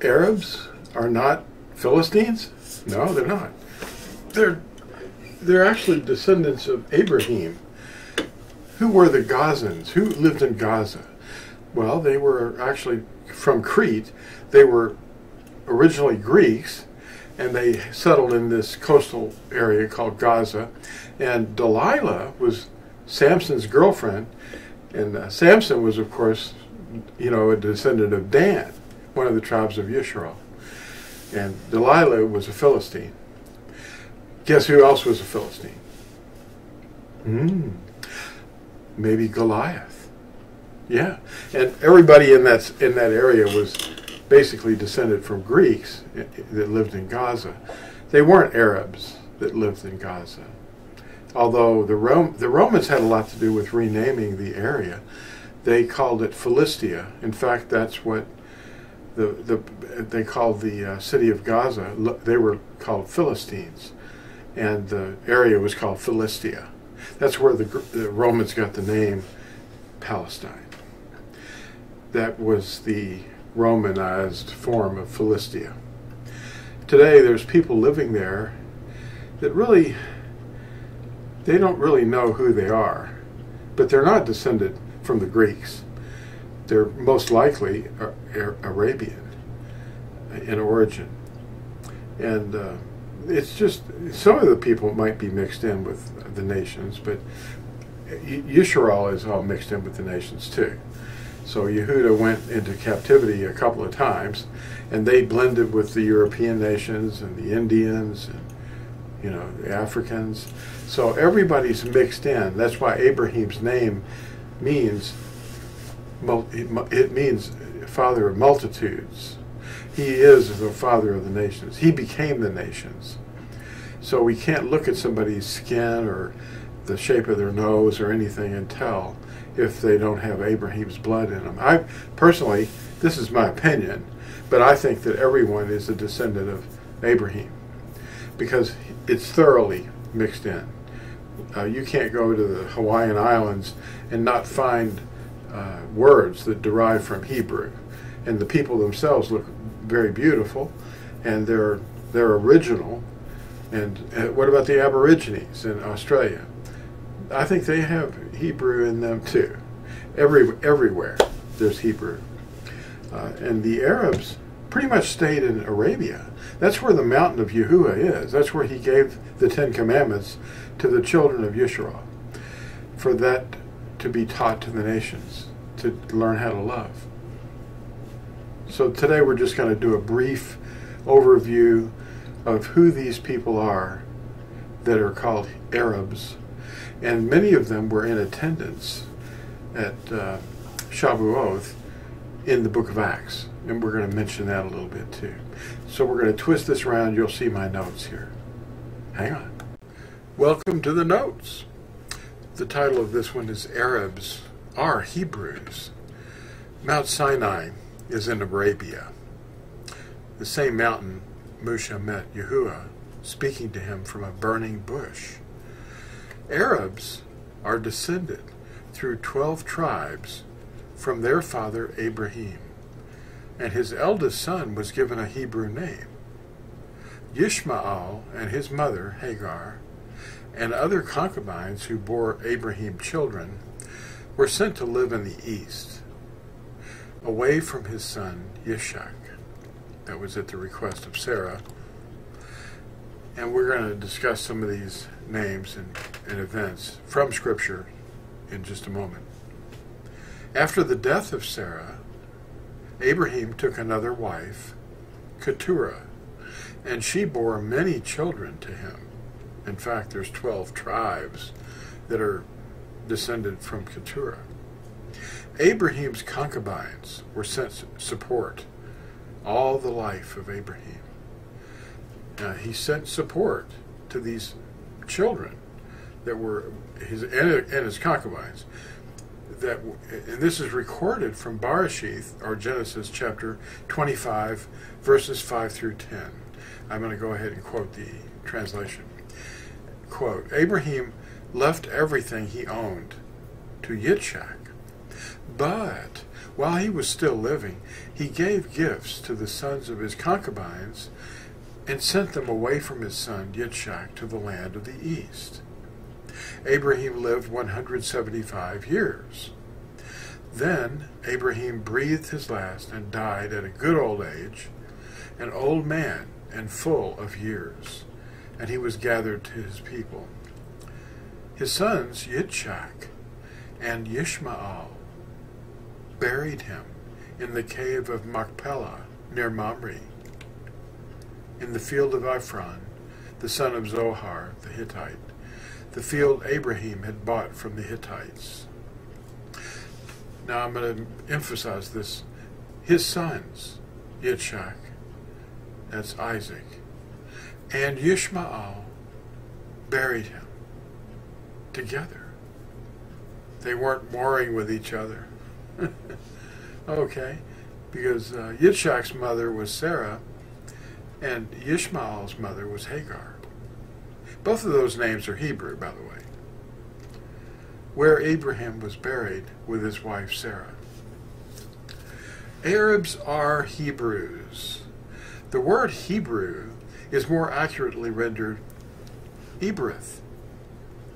Arabs are not Philistines? No, they're not. They're actually descendants of Abraham. Who were the Gazans? Who lived in Gaza? Well, they were actually from Crete. They were originally Greeks, and they settled in this coastal area called Gaza. And Delilah was Samson's girlfriend, and Samson was, of course, a descendant of Dan, one of the tribes of Yisrael. And Delilah was a Philistine. Guess who else was a Philistine? Maybe Goliath. Yeah, and everybody in that area was basically descended from Greeks that lived in Gaza. They weren't Arabs that lived in Gaza. Although the Romans had a lot to do with renaming the area. They called it Philistia. In fact, that's what they called the city of Gaza. They were called Philistines, and the area was called Philistia. That's where the Romans got the name Palestine. That was the Romanized form of Philistia. Today, there's people living there that they don't really know who they are, but they're not descended from the Greeks. They're most likely Arabian in origin. And it's just, some of the people might be mixed in with the nations, but Yisrael is all mixed in with the nations too. So Yehuda went into captivity a couple of times, and they blended with the European nations and the Indians and the Africans. So everybody's mixed in. That's why Abraham's name means father of multitudes. He is the father of the nations. He became the nations. So we can't look at somebody's skin or the shape of their nose or anything and tell if they don't have Abraham's blood in them. I personally, this is my opinion, but I think that everyone is a descendant of Abraham because it's thoroughly mixed in. You can't go to the Hawaiian Islands and not find words that derive from Hebrew. And the people themselves look very beautiful, and they're original. And what about the Aborigines in Australia? I think they have Hebrew in them too. Everywhere there's Hebrew. And the Arabs pretty much stayed in Arabia. That's where the mountain of Yahuwah is. That's where he gave the Ten Commandments to the children of Yisrael, for that to be taught to the nations, to learn how to love. So today we're just going to do a brief overview of who these people are that are called Arabs. And many of them were in attendance at Shavuot in the book of Acts. And we're going to mention that a little bit too. So we're going to twist this around. You'll see my notes here. Hang on. Welcome to the notes. The title of this one is Arabs are Hebrews. Mount Sinai is in Arabia. The same mountain Moshe met Yahuwah speaking to him from a burning bush. Arabs are descended through 12 tribes from their father Abraham, and his eldest son was given a Hebrew name. Yishmael and his mother Hagar and other concubines who bore Abraham children were sent to live in the east, away from his son Yishak. That was at the request of Sarah. And we're going to discuss some of these names and events from Scripture in just a moment. After the death of Sarah, Abraham took another wife, Keturah, and she bore many children to him. In fact, there's 12 tribes that are descended from Keturah. Abraham's concubines were sent to support all the life of Abraham. He sent support to these children that were his concubines. And this is recorded from Bereshith, or Genesis chapter 25, verses 5 through 10. I'm going to go ahead and quote the translation. Quote, Abraham left everything he owned to Yitzhak, but While he was still living, he gave gifts to the sons of his concubines and sent them away from his son Yitzchak to the land of the east. Abraham lived 175 years. Then Abraham breathed his last and died at a good old age, an old man and full of years, and he was gathered to his people. His sons Yitzchak and Ishmael buried him in the cave of Machpelah near Mamre, in the field of Ephron, the son of Zohar the Hittite, the field Abraham had bought from the Hittites. Now I'm going to emphasize this. His sons, Yitzchak, that's Isaac, and Ishmael buried him together. They weren't warring with each other. Okay, because Yitzchak's mother was Sarah, and Ishmael's mother was Hagar. Both of those names are Hebrew, by the way. Where Abraham was buried with his wife Sarah. Arabs are Hebrews. The word Hebrew is more accurately rendered Ebereth.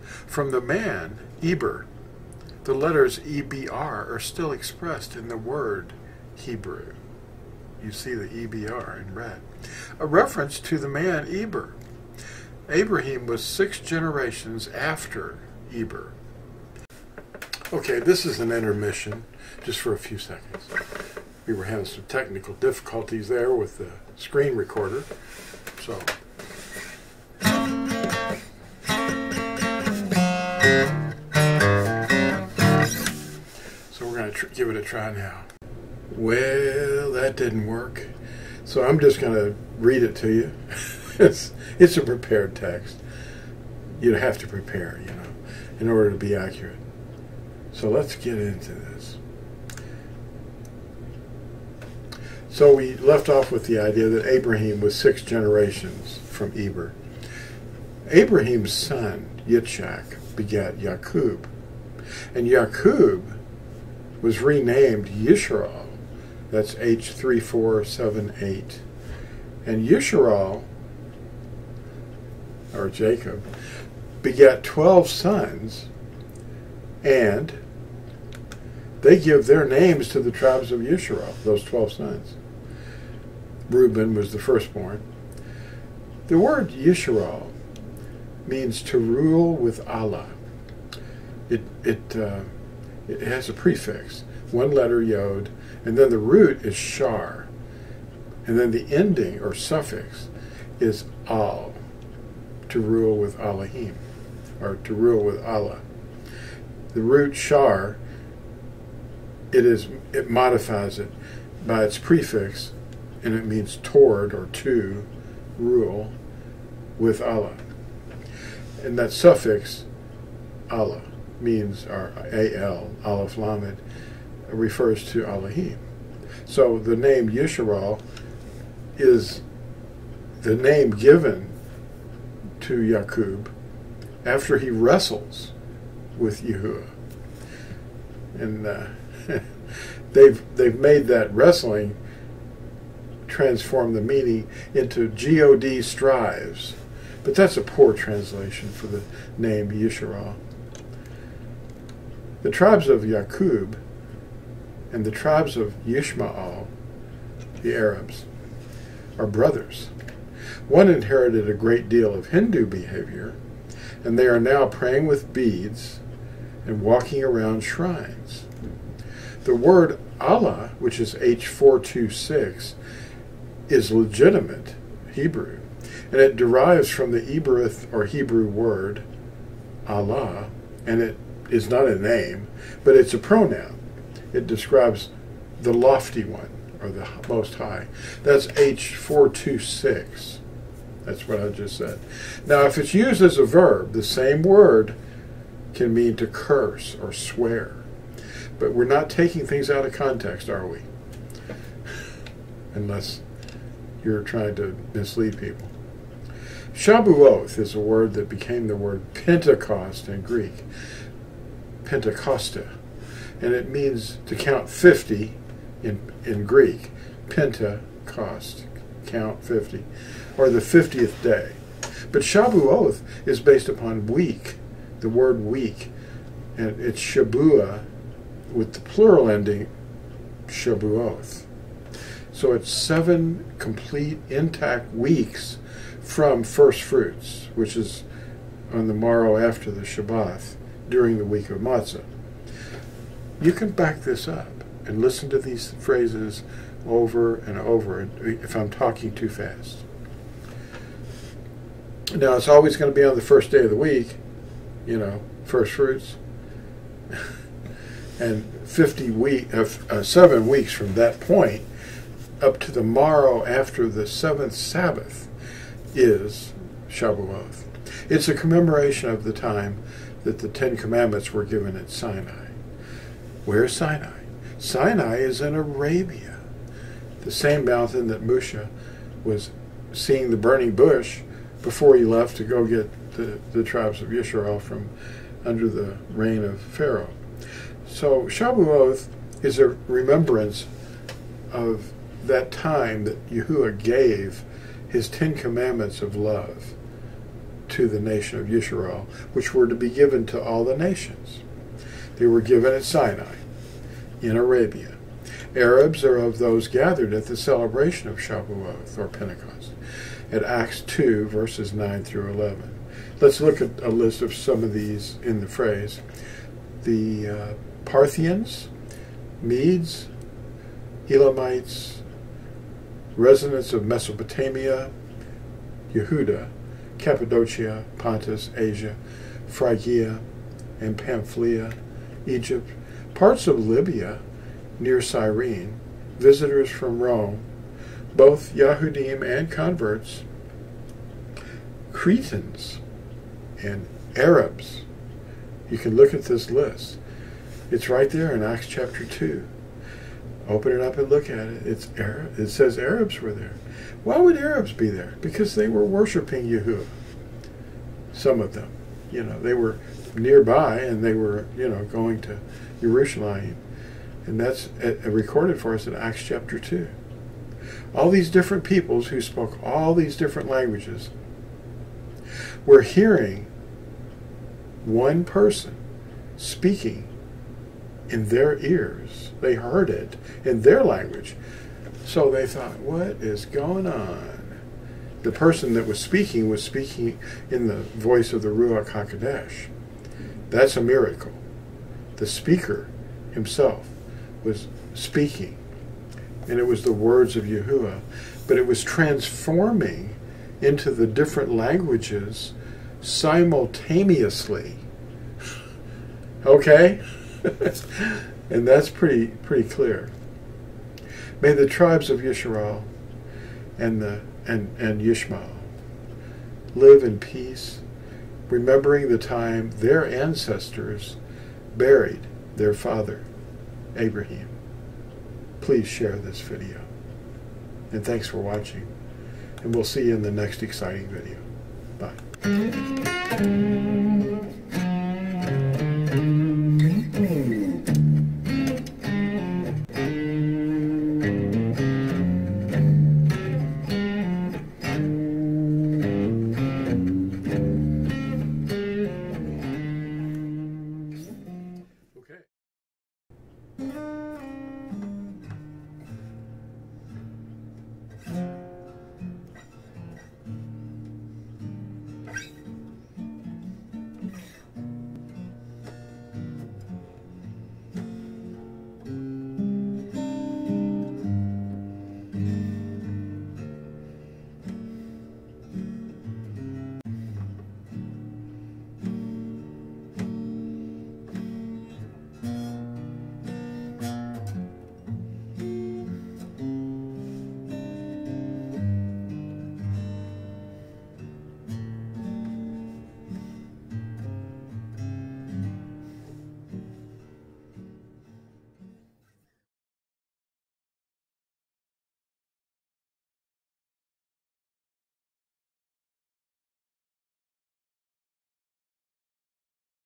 From the man, Eber, the letters EBR are still expressed in the word Hebrew. You see the EBR in red. A reference to the man Eber. Abraham was 6 generations after Eber. Okay, this is an intermission, just for a few seconds. We were having some technical difficulties there with the screen recorder, so. So we're going to give it a try now. Well, that didn't work. So I'm just going to read it to you. It's a prepared text. You have to prepare, in order to be accurate. So let's get into this. So we left off with the idea that Abraham was 6 generations from Eber. Abraham's son, Yitzchak, begat Yaakov. And Yaakov was renamed Yisrael. That's H3478. And Yisrael, or Jacob, begat 12 sons, and they give their names to the tribes of Yisrael, those 12 sons. Reuben was the firstborn. The word Yisrael means to rule with Allah. It has a prefix, one letter yod, and then the root is shar, and then the ending or suffix is al, to rule with Elohim, or to rule with Allah. The root shar, it modifies it by its prefix, and it means toward or to rule with Allah. And that suffix, Allah, means, or al, aleph lamed, refers to Elohim. So the name Yisrael is the name given to Yaakov after he wrestles with Yahuwah. And they've made that wrestling transform the meaning into God strives. But that's a poor translation for the name Yisrael. The tribes of Yaakov and the tribes of Ishmael, the Arabs, are brothers. One inherited a great deal of Hindu behavior, and they are now praying with beads and walking around shrines. The word Allah, which is H426, is legitimate Hebrew, and it derives from the Ebereth or Hebrew word Allah, and it is not a name, but it's a pronoun. It describes the lofty one, or the most high. That's H426. That's what I just said. Now, if it's used as a verb, the same word can mean to curse or swear. But we're not taking things out of context, are we? Unless you're trying to mislead people. Shabuoth is a word that became the word Pentecost in Greek. Pentecosta. and it means to count 50 in Greek. Pentecost, count 50, or the 50th day. But Shavuot is based upon week, the word week, and it's Shabua with the plural ending Shavuot. So it's 7 complete intact weeks from first fruits, which is on the morrow after the Shabbat, during the week of Matzah. You can back this up and listen to these phrases over and over if I'm talking too fast. Now, it's always going to be on the first day of the week, you know, first fruits. And 7 weeks from that point up to the morrow after the 7th Sabbath is Shavuot. It's a commemoration of the time that the 10 Commandments were given at Sinai. Where's Sinai? Sinai is in Arabia, the same mountain that Moshe was seeing the burning bush before he left to go get the tribes of Israel from under the reign of Pharaoh. So Shavuot is a remembrance of that time that Yahuwah gave his 10 Commandments of love to the nation of Israel, which were to be given to all the nations. They were given at Sinai, in Arabia. Arabs are of those gathered at the celebration of Shavuot, or Pentecost, at Acts 2, verses 9 through 11. Let's look at a list of some of these in the phrase. The Parthians, Medes, Elamites, residents of Mesopotamia, Yehuda, Cappadocia, Pontus, Asia, Phrygia, and Pamphylia, Egypt, parts of Libya near Cyrene, visitors from Rome, both Yahudim and converts, Cretans, and Arabs. You can look at this list. It's right there in Acts chapter 2. Open it up and look at it. It says Arabs were there. Why would Arabs be there? Because they were worshiping Yahuwah. Some of them. You know, they were nearby and they were, you know, going to Jerusalem. And that's recorded for us in Acts chapter 2. All these different peoples who spoke all these different languages were hearing one person speaking in their ears. They heard it in their language. So they thought, what is going on? The person that was speaking in the voice of the Ruach HaKodesh. That's a miracle. The speaker himself was speaking, and it was the words of Yahuwah, but it was transforming into the different languages simultaneously. Okay? And that's pretty clear. May the tribes of Yisrael and Yishmael live in peace, remembering the time their ancestors buried their father, Abraham. Please share this video. And thanks for watching. And we'll see you in the next exciting video. Bye.